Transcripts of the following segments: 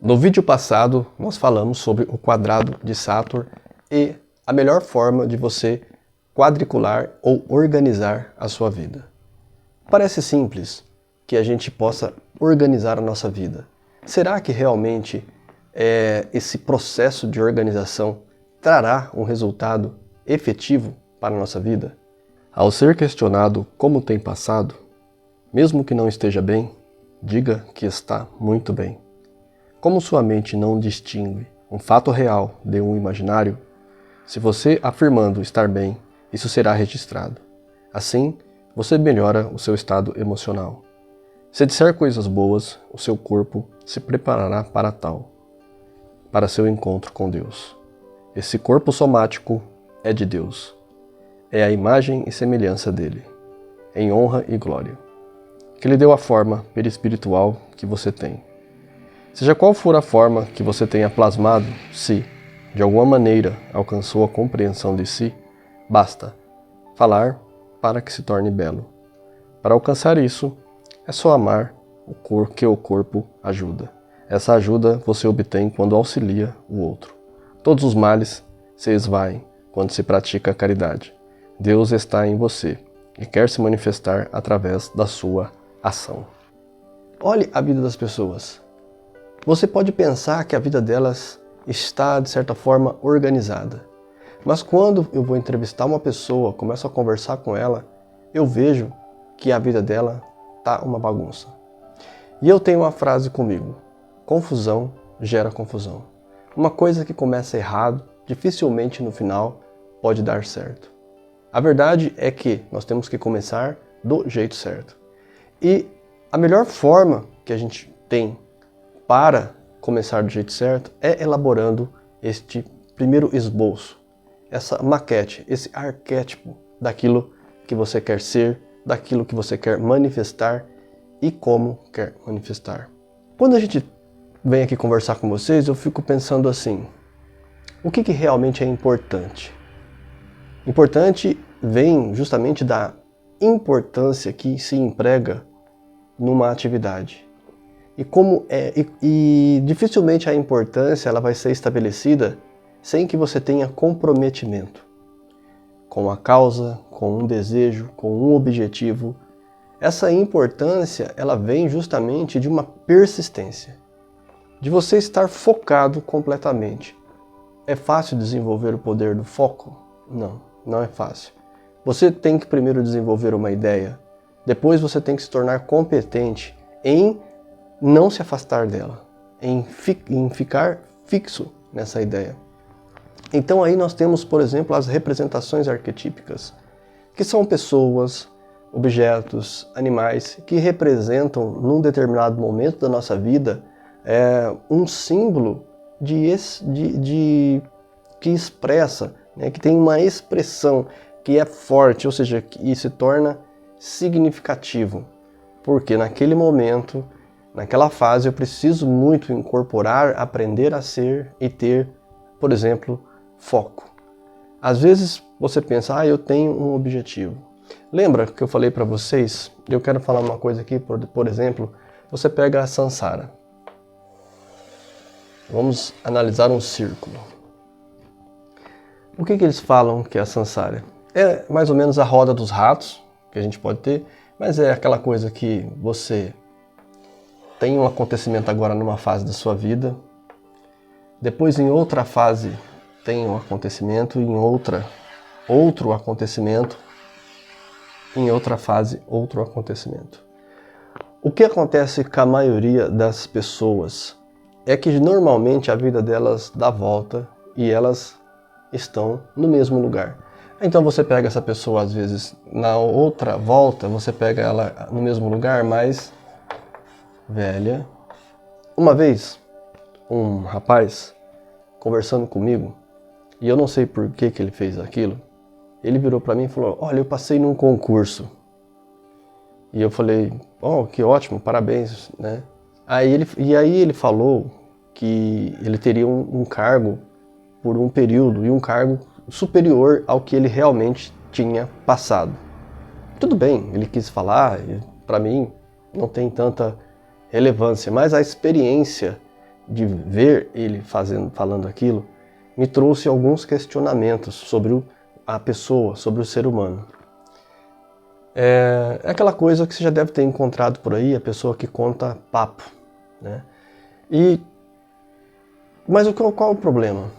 No vídeo passado, nós falamos sobre o quadrado de Saturn e a melhor forma de você quadricular ou organizar a sua vida. Parece simples que a gente possa organizar a nossa vida. Será que realmente esse processo de organização trará um resultado efetivo para a nossa vida? Ao ser questionado como tem passado, mesmo que não esteja bem, diga que está muito bem. Como sua mente não distingue um fato real de um imaginário, se você afirmando estar bem, isso será registrado. Assim, você melhora o seu estado emocional. Se disser coisas boas, o seu corpo se preparará para tal, para seu encontro com Deus. Esse corpo somático é de Deus. É a imagem e semelhança dele, em honra e glória, que lhe deu a forma perispiritual que você tem. Seja qual for a forma que você tenha plasmado, se, de alguma maneira, alcançou a compreensão de si, basta falar para que se torne belo. Para alcançar isso, é só amar o corpo que o corpo ajuda. Essa ajuda você obtém quando auxilia o outro. Todos os males se esvaem quando se pratica a caridade. Deus está em você e quer se manifestar através da sua ação. Olhe a vida das pessoas. Você pode pensar que a vida delas está, de certa forma, organizada. Mas quando eu vou entrevistar uma pessoa, começo a conversar com ela, eu vejo que a vida dela está uma bagunça. E eu tenho uma frase comigo: confusão gera confusão. Uma coisa que começa errado, dificilmente no final pode dar certo. A verdade é que nós temos que começar do jeito certo. E a melhor forma que a gente tem para começar do jeito certo é elaborando este primeiro esboço, essa maquete, esse arquétipo daquilo que você quer ser, daquilo que você quer manifestar e como quer manifestar. Quando a gente vem aqui conversar com vocês, eu fico pensando assim: o que realmente é importante? Importante vem justamente da importância que se emprega numa atividade. E dificilmente a importância ela vai ser estabelecida sem que você tenha comprometimento com a causa, com um desejo, com um objetivo. Essa importância ela vem justamente de uma persistência, de você estar focado completamente. É fácil desenvolver o poder do foco? Não, não é fácil. Você tem que primeiro desenvolver uma ideia, depois você tem que se tornar competente em não se afastar dela, em ficar fixo nessa ideia. Então aí nós temos, por exemplo, as representações arquetípicas, que são pessoas, objetos, animais, que representam, num determinado momento da nossa vida, um símbolo que expressa, né, que tem uma expressão que é forte, ou seja, que se torna significativo. Porque naquele momento, naquela fase, eu preciso muito incorporar, aprender a ser e ter, por exemplo, foco. Às vezes você pensa, eu tenho um objetivo. Lembra que eu falei para vocês? Eu quero falar uma coisa aqui, por exemplo, você pega a Sansara. Vamos analisar um círculo. O que eles falam que é a Sansara? É mais ou menos a roda dos ratos, que a gente pode ter, mas é aquela coisa que você tem um acontecimento agora numa fase da sua vida, depois em outra fase tem um acontecimento, em outra, outro acontecimento, em outra fase, outro acontecimento. O que acontece com a maioria das pessoas é que normalmente a vida delas dá volta e elas estão no mesmo lugar. Então você pega essa pessoa, às vezes, na outra volta, você pega ela no mesmo lugar, mas velha. Uma vez, um rapaz conversando comigo, e eu não sei por que ele fez aquilo, ele virou para mim e falou: olha, eu passei num concurso. E eu falei: que ótimo, parabéns, né? Aí ele falou que ele teria um cargo por um período, e um cargo superior ao que ele realmente tinha passado. Tudo bem, ele quis falar, para mim não tem tanta relevância, mas a experiência de ver ele falando aquilo, me trouxe alguns questionamentos sobre a pessoa, sobre o ser humano. É aquela coisa que você já deve ter encontrado por aí, a pessoa que conta papo, né? Mas qual é o problema?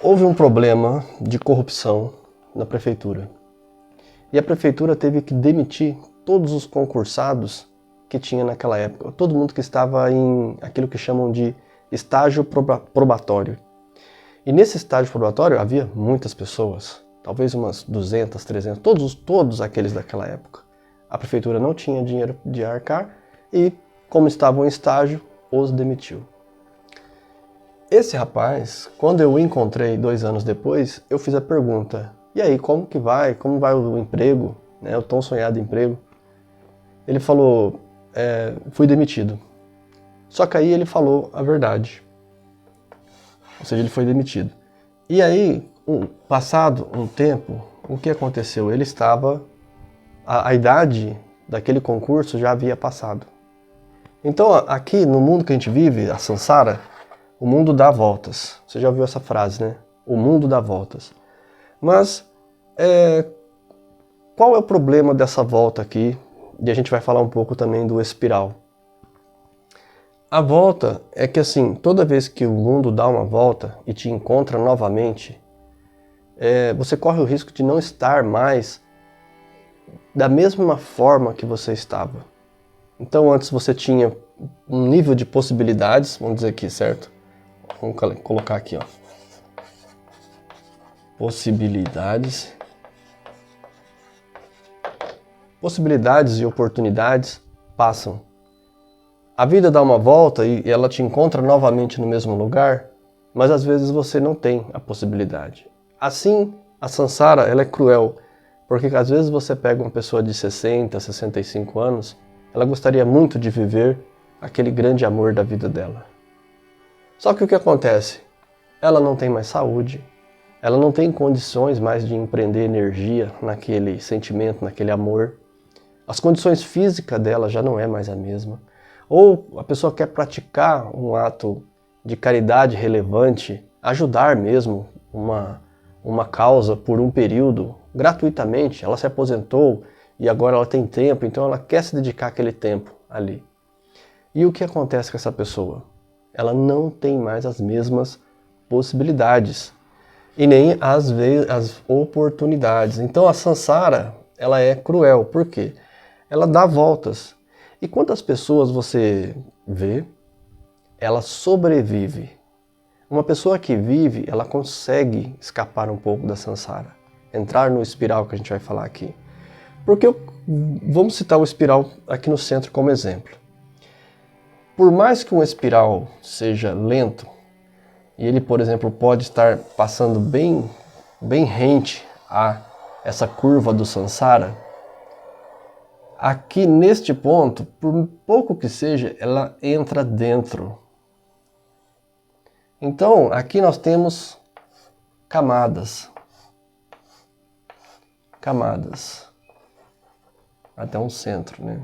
Houve um problema de corrupção na prefeitura. E a prefeitura teve que demitir todos os concursados que tinha naquela época. Todo mundo que estava em aquilo que chamam de estágio probatório. E nesse estágio probatório havia muitas pessoas, talvez umas 200, 300, todos aqueles daquela época. A prefeitura não tinha dinheiro de arcar e, como estavam em estágio, os demitiu. Esse rapaz, quando eu o encontrei 2 anos depois, eu fiz a pergunta: e aí, como que vai? Como vai o emprego? O tão sonhado emprego? Ele falou: fui demitido. Só que aí ele falou a verdade. Ou seja, ele foi demitido. E aí, passado um tempo, o que aconteceu? Ele estava... A idade daquele concurso já havia passado. Então, aqui no mundo que a gente vive, a samsara, o mundo dá voltas. Você já ouviu essa frase, né? O mundo dá voltas. Mas, qual é o problema dessa volta aqui? E a gente vai falar um pouco também do espiral. A volta é que, assim, toda vez que o mundo dá uma volta e te encontra novamente, você corre o risco de não estar mais da mesma forma que você estava. Então, antes você tinha um nível de possibilidades, vamos dizer aqui, certo? Vamos colocar aqui, ó. Possibilidades e oportunidades passam. A vida dá uma volta e ela te encontra novamente no mesmo lugar, mas às vezes você não tem a possibilidade. Assim, a samsara, ela é cruel, porque às vezes você pega uma pessoa de 60, 65 anos, ela gostaria muito de viver aquele grande amor da vida dela. Só que o que acontece? Ela não tem mais saúde, ela não tem condições mais de empreender energia naquele sentimento, naquele amor. As condições físicas dela já não é mais a mesma. Ou a pessoa quer praticar um ato de caridade relevante, ajudar mesmo uma causa por um período, gratuitamente. Ela se aposentou e agora ela tem tempo, então ela quer se dedicar aquele tempo ali. E o que acontece com essa pessoa? Ela não tem mais as mesmas possibilidades e nem as oportunidades. Então a samsara, ela é cruel. Por quê? Ela dá voltas. E quantas pessoas você vê, ela sobrevive. Uma pessoa que vive, ela consegue escapar um pouco da samsara, entrar no espiral que a gente vai falar aqui. Porque vamos citar o espiral aqui no centro como exemplo. Por mais que um espiral seja lento, e ele, por exemplo, pode estar passando bem rente a essa curva do samsara, aqui neste ponto, por pouco que seja, ela entra dentro. Então, aqui nós temos camadas. Até um centro, né?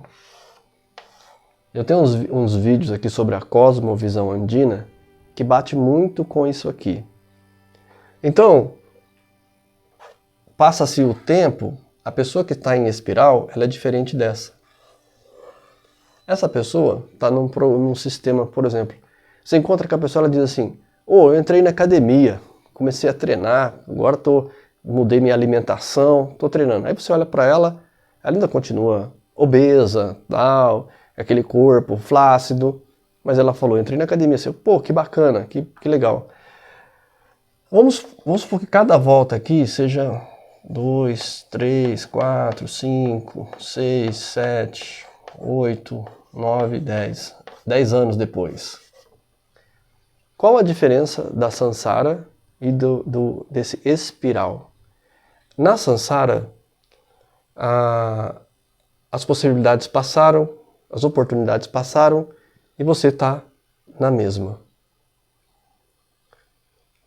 Eu tenho uns vídeos aqui sobre a cosmovisão andina que bate muito com isso aqui. Então, passa-se o tempo, a pessoa que está em espiral, ela é diferente dessa. Essa pessoa está num sistema, por exemplo, você encontra com a pessoa, ela diz assim: eu entrei na academia, comecei a treinar, agora mudei minha alimentação, estou treinando. Aí você olha para ela, ela ainda continua obesa, tal, aquele corpo flácido, mas ela falou: entrei na academia, assim, que bacana, que legal. Vamos supor que cada volta aqui seja 2, 3, 4, 5, 6, 7, 8, 9, 10. 10 anos depois. Qual a diferença da samsara e desse espiral? Na samsara, as possibilidades passaram, as oportunidades passaram e você está na mesma.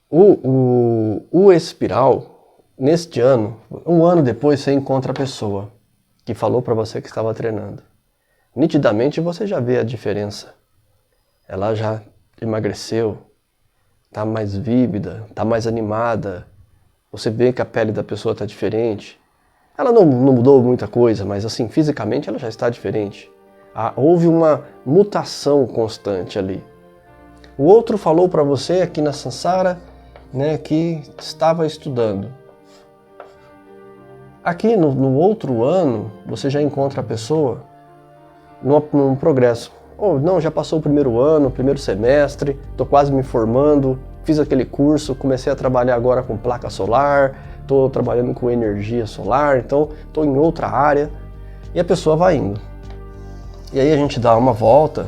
O espiral, neste ano, um ano depois você encontra a pessoa que falou para você que estava treinando. Nitidamente você já vê a diferença. ela já emagreceu, está mais vívida, está mais animada, você vê que a pele da pessoa está diferente. Ela não mudou muita coisa, mas assim, fisicamente ela já está diferente. Houve uma mutação constante ali. O outro falou para você aqui na Sansara, né, que estava estudando. Aqui no outro ano, você já encontra a pessoa num progresso. Ou não, já passou o primeiro ano, o primeiro semestre, estou quase me formando, fiz aquele curso, comecei a trabalhar agora com placa solar, estou trabalhando com energia solar, então estou em outra área. E a pessoa vai indo. E aí a gente dá uma volta.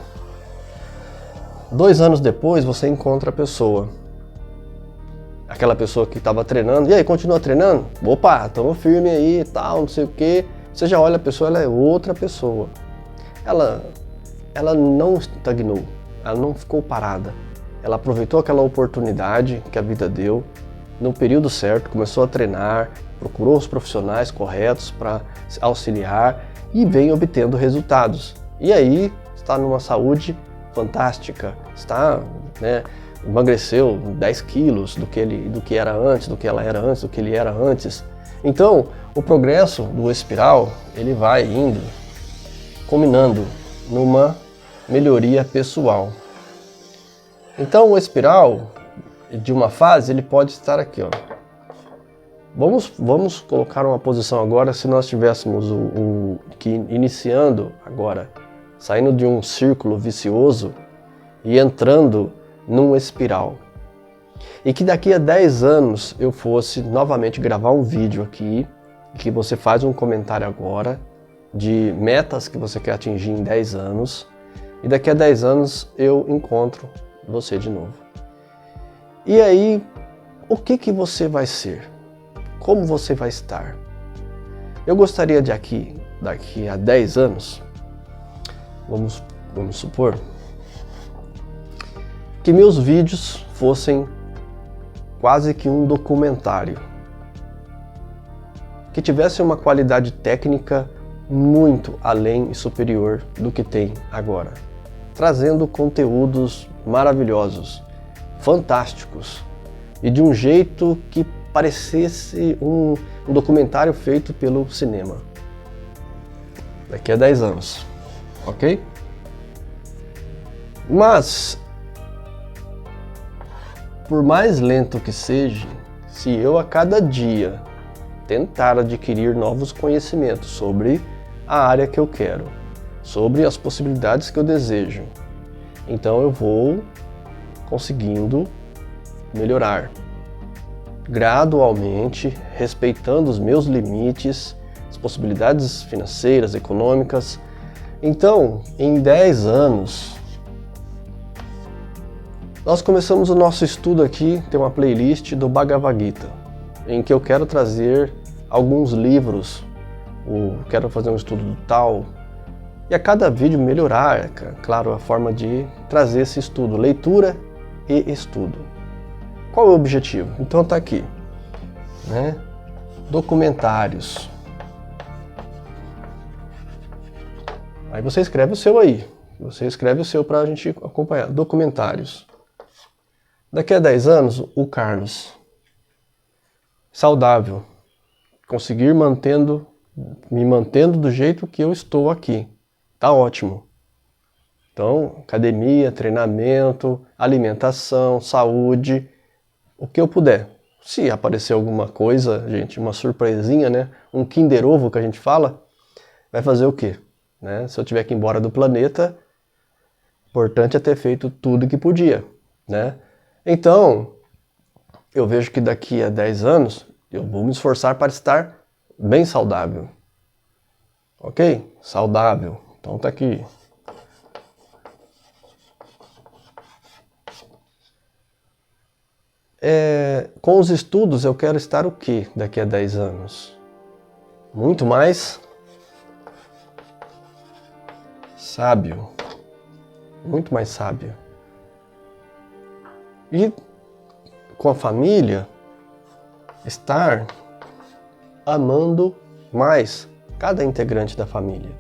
2 anos depois você encontra a pessoa. Aquela pessoa que estava treinando. E aí, continua treinando? Opa, estamos firme aí e tal, não sei o quê. Você já olha a pessoa, ela é outra pessoa. Ela não estagnou, ela não ficou parada. Ela aproveitou aquela oportunidade que a vida deu, no período certo, começou a treinar, procurou os profissionais corretos para auxiliar e vem obtendo resultados. E aí está numa saúde fantástica, está, né, emagreceu 10 quilos do que era antes, do que ela era antes, do que ele era antes. Então, o progresso do espiral, ele vai indo, culminando numa melhoria pessoal. Então, o espiral de uma fase, ele pode estar aqui, ó. Vamos colocar uma posição agora, se nós tivéssemos iniciando agora, saindo de um círculo vicioso e entrando num espiral. E que daqui a 10 anos eu fosse novamente gravar um vídeo aqui, que você faz um comentário agora de metas que você quer atingir em 10 anos, e daqui a 10 anos eu encontro você de novo. E aí, o que você vai ser? Como você vai estar? Eu gostaria de daqui a 10 anos, vamos supor, que meus vídeos fossem quase que um documentário, que tivesse uma qualidade técnica muito além e superior do que tem agora, trazendo conteúdos maravilhosos, fantásticos, e de um jeito que parecesse um documentário feito pelo cinema. Daqui a 10 anos, ok? Mas, por mais lento que seja, se eu a cada dia tentar adquirir novos conhecimentos sobre a área que eu quero, sobre as possibilidades que eu desejo, então eu vou conseguindo melhorar gradualmente, respeitando os meus limites, as possibilidades financeiras, econômicas. Então, em 10 anos, nós começamos o nosso estudo aqui, tem uma playlist do Bhagavad Gita, em que eu quero trazer alguns livros, quero fazer um estudo do Tao, e a cada vídeo melhorar, claro, a forma de trazer esse estudo, leitura e estudo. Qual é o objetivo? Então tá aqui, né? Documentários. Aí você escreve o seu aí, você escreve o seu para a gente acompanhar. Documentários. Daqui a 10 anos, o Carlos, saudável, conseguir me mantendo do jeito que eu estou aqui, tá ótimo. Então, academia, treinamento, alimentação, saúde, o que eu puder. Se aparecer alguma coisa, gente, uma surpresinha, né? Um Kinder Ovo que a gente fala, vai fazer o quê? Né? Se eu tiver que ir embora do planeta, importante é ter feito tudo que podia, né? Então, eu vejo que daqui a 10 anos, eu vou me esforçar para estar bem saudável. Ok? Saudável. Então tá aqui. Com os estudos eu quero estar o quê daqui a 10 anos? Muito mais sábio. Muito mais sábio. E com a família, estar amando mais cada integrante da família.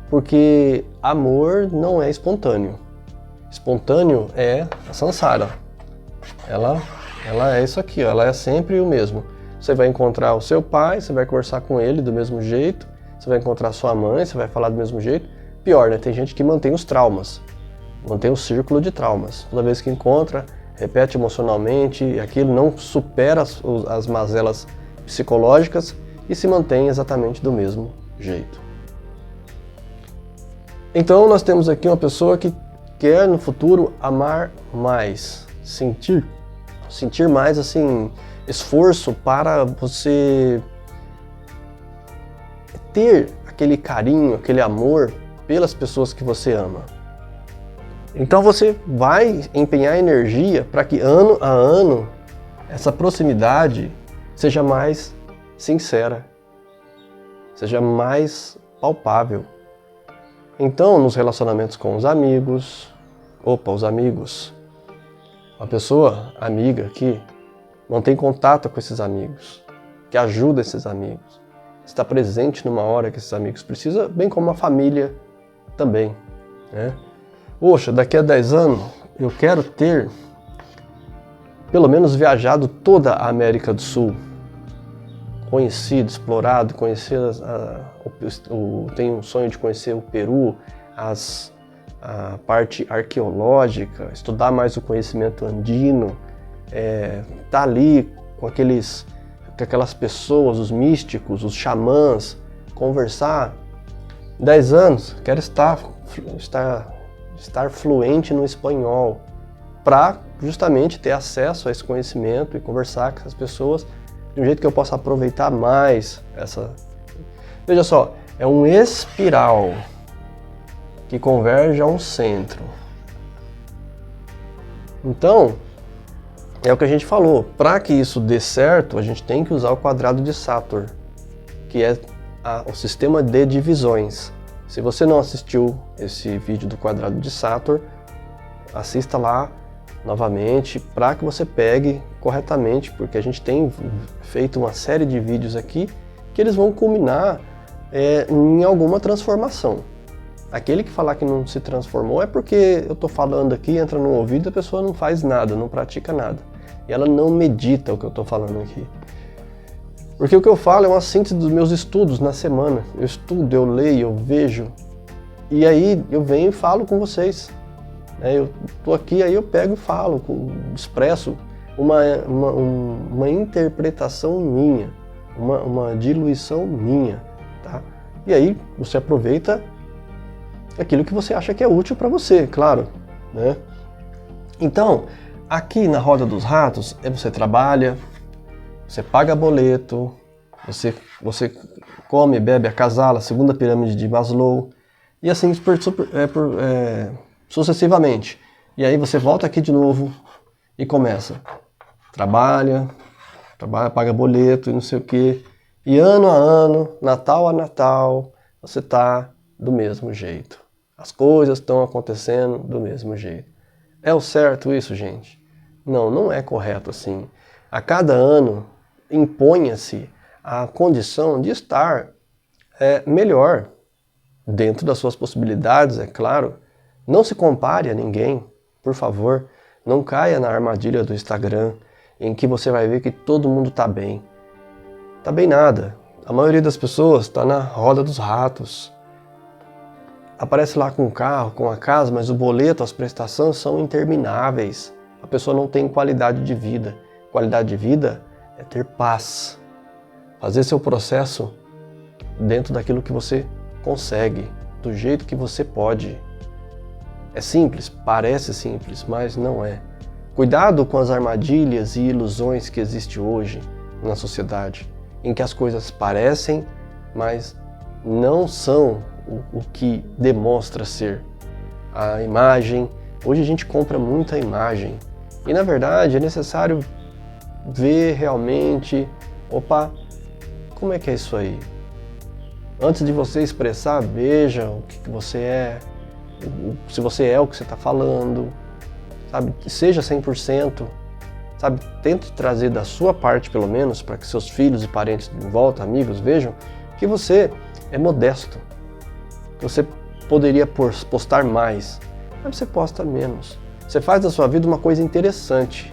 Porque amor não é espontâneo. espontâneo é a Sansara. Ela é isso aqui, ó, ela é sempre o mesmo. Você vai encontrar o seu pai, você vai conversar com ele do mesmo jeito, você vai encontrar sua mãe, você vai falar do mesmo jeito. Pior, né? Tem gente que mantém os traumas, mantém o círculo de traumas. Toda vez que encontra, repete emocionalmente, e aquilo não supera as mazelas psicológicas e se mantém exatamente do mesmo jeito. Então nós temos aqui uma pessoa que quer no futuro amar mais, sentir mais assim, esforço para você ter aquele carinho, aquele amor pelas pessoas que você ama. Então você vai empenhar energia para que ano a ano essa proximidade seja mais sincera, seja mais palpável. Então, nos relacionamentos com os amigos, uma pessoa amiga que mantém contato com esses amigos, que ajuda esses amigos, está presente numa hora que esses amigos precisam, bem como a família também, né? Poxa, daqui a 10 anos eu quero ter pelo menos viajado toda a América do Sul, conhecido, explorado, tenho um sonho de conhecer o Peru, a parte arqueológica, estudar mais o conhecimento andino, tá ali com aquelas pessoas, os místicos, os xamãs, conversar. 10 anos, quero estar fluente no espanhol, para justamente ter acesso a esse conhecimento e conversar com essas pessoas de um jeito que eu possa aproveitar mais essa... Veja só, é um espiral que converge a um centro. Então, é o que a gente falou, para que isso dê certo, a gente tem que usar o quadrado de Saturn, que é o sistema de divisões. Se você não assistiu esse vídeo do quadrado de Saturn, assista lá novamente para que você pegue corretamente, porque a gente tem feito uma série de vídeos aqui que eles vão culminar em alguma transformação. Aquele que falar que não se transformou é porque eu estou falando aqui, entra no ouvido e a pessoa não faz nada, não pratica nada. E ela não medita o que eu estou falando aqui. Porque o que eu falo é uma síntese dos meus estudos na semana. Eu estudo, eu leio, eu vejo. E aí eu venho e falo com vocês. Eu estou aqui, aí eu pego e falo, expresso uma interpretação minha, uma diluição minha. Tá? E aí você aproveita aquilo que você acha que é útil para você, claro. Né? Então, aqui na Roda dos Ratos, você trabalha, você paga boleto, você come, bebe, acasala, segunda pirâmide de Maslow, e assim sucessivamente. E aí você volta aqui de novo e começa. Trabalha, paga boleto e não sei o quê. E ano a ano, Natal a Natal, você está do mesmo jeito. As coisas estão acontecendo do mesmo jeito. É o certo isso, gente? Não, não é correto assim. A cada ano, imponha-se a condição de estar melhor, dentro das suas possibilidades, é claro. Não se compare a ninguém, por favor. Não caia na armadilha do Instagram, em que você vai ver que todo mundo está bem. Tá bem nada. A maioria das pessoas está na roda dos ratos. Aparece lá com o carro, com a casa, mas o boleto, as prestações são intermináveis. A pessoa não tem qualidade de vida. Qualidade de vida é ter paz. Fazer seu processo dentro daquilo que você consegue, do jeito que você pode. É simples? Parece simples, mas não é. Cuidado com as armadilhas e ilusões que existem hoje na sociedade, em que as coisas parecem, mas não são o que demonstra ser. A imagem, hoje a gente compra muita imagem, e na verdade é necessário ver realmente, como é que é isso aí? Antes de você expressar, veja o que você é, se você é o que você está falando, sabe? Seja 100%, sabe? Tente trazer da sua parte, pelo menos, para que seus filhos e parentes em volta, amigos, vejam que você é modesto, que você poderia postar mais, mas você posta menos. Você faz da sua vida uma coisa interessante,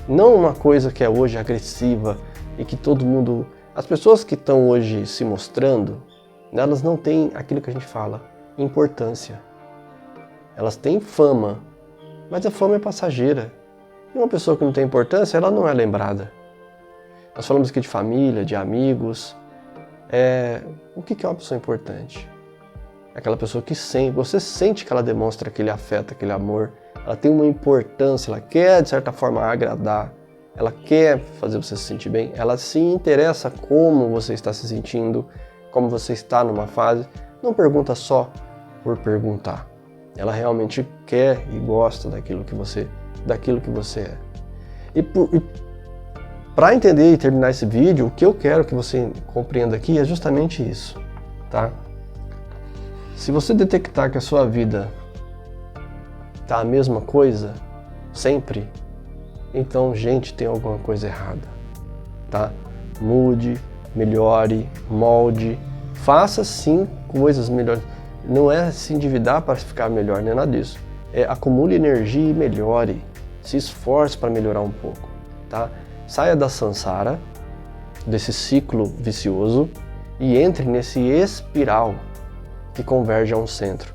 não uma coisa que é hoje agressiva e que todo mundo... As pessoas que estão hoje se mostrando, elas não têm aquilo que a gente fala, importância. Elas têm fama, mas a fama é passageira. E uma pessoa que não tem importância, ela não é lembrada. Nós falamos aqui de família, de amigos. O que é uma pessoa importante? Aquela pessoa que você sente que ela demonstra aquele afeto, aquele amor. Ela tem uma importância, ela quer de certa forma agradar. Ela quer fazer você se sentir bem. Ela se interessa como você está se sentindo, como você está numa fase. Não pergunta só por perguntar. Ela realmente quer e gosta daquilo que você é. E para entender e terminar esse vídeo, o que eu quero que você compreenda aqui é justamente isso, tá? Se você detectar que a sua vida tá a mesma coisa sempre, então, gente, tem alguma coisa errada, tá? Mude, melhore, molde, faça sim coisas melhores. Não é se endividar para ficar melhor, não é nada disso. Acumule energia e melhore. Se esforce para melhorar um pouco, tá? Saia da sansara, desse ciclo vicioso, e entre nesse espiral que converge a um centro.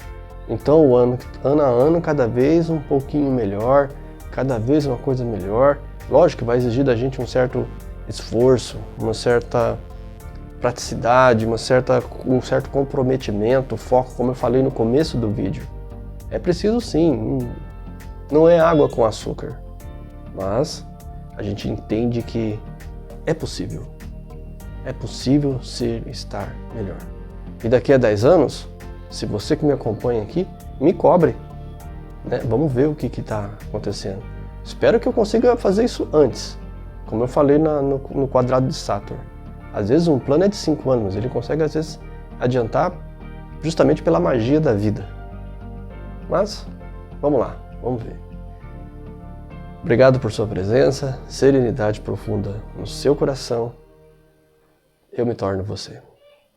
Então, ano a ano, cada vez um pouquinho melhor, cada vez uma coisa melhor. Lógico que vai exigir da gente um certo esforço, uma certa praticidade, um certo comprometimento, foco, como eu falei no começo do vídeo. É preciso sim, não é água com açúcar, mas a gente entende que é possível ser e estar melhor. E daqui a 10 anos, se você que me acompanha aqui, me cobre, né? Vamos ver o que está acontecendo. Espero que eu consiga fazer isso antes, como eu falei no quadrado de Saturn. Às vezes um plano é de 5 anos, mas ele consegue às vezes adiantar justamente pela magia da vida. Mas, vamos lá, vamos ver. Obrigado por sua presença, serenidade profunda no seu coração. Eu me torno você.